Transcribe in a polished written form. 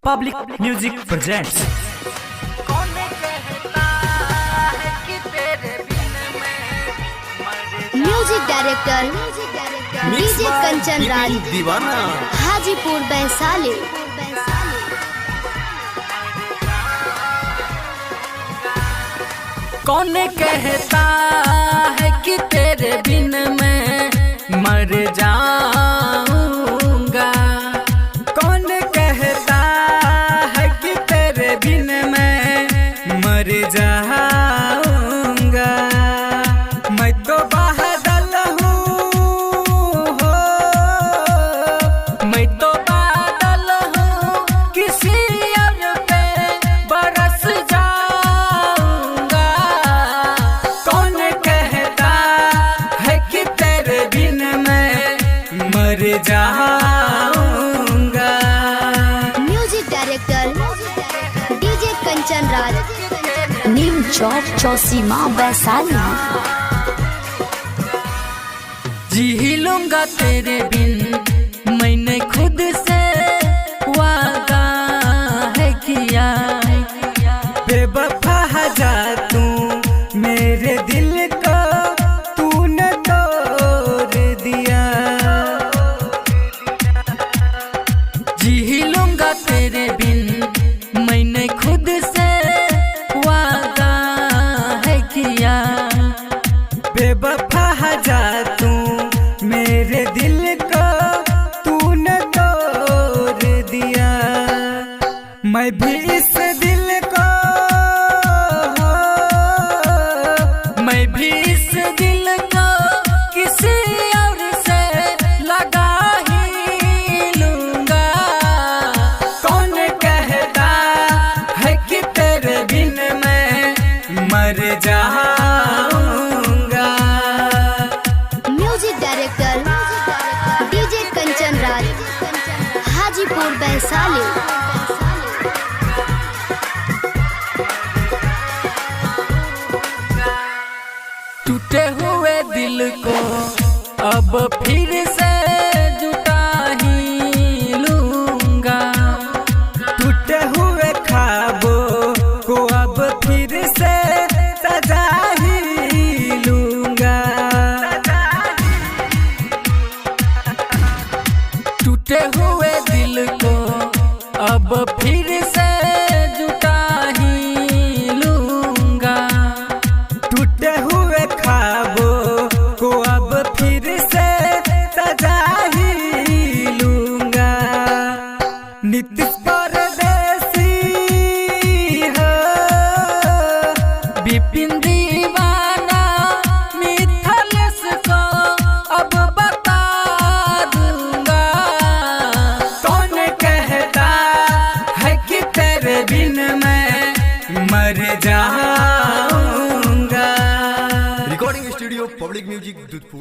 Public music presents. Music director DJ Kanchan Raj Deewana Hajipur Vaishali. कौन कहता है कि तेरे बिन मैं मर जाऊंगा। कौन कहता है कि तेरे बिन मैं मर जाऊंगा। मैं तो बादल हूँ हो, मैं तो बादल हूँ किसी और पे बरस जाऊंगा। कौन कहता है कि तेरे बिन मैं मर जाऊंगा। म्यूजिक डायरेक्टर डीजे कंचन राज नीम चौक चौसीमा वैशाली। जी लूंगा तेरे बिन मैंने खुद से वादा है किया। बेवफा जा तू मेरे दिल को तूने तोड़ दिया। जी लूंगा तेरे बिन मैंने खुद से वादा है किया। बेवफा जा तू मेरे दिल को तूने तोड़ दिया। मैं भी इस दिल को मैं भी इस दिल को किसी और से लगा ही लूंगा। कौन कहता है कि तेरे बिन मैं मर जाऊंगा। Music director DJ Kanchan Raj Hajipur Vaishali. टूटे हुए दिल को अब फिर से जुटा ही लूंगा। टूटे हुए ख्वाबों को अब फिर से सजा ही लूंगा। टूटे हुए दिल को अब फिर से जुटा ही लूंगा। टूटे हुए ख्वाबों को अब फिर से सजा ही लूंगा। नीतीश परदेसी हो विपिन दीवाना मिथलेश को अब बता दूंगा। कौन कहता है कि तेरे बिन मैं मर जाऊंगा। Recording studio public music Dudhpur.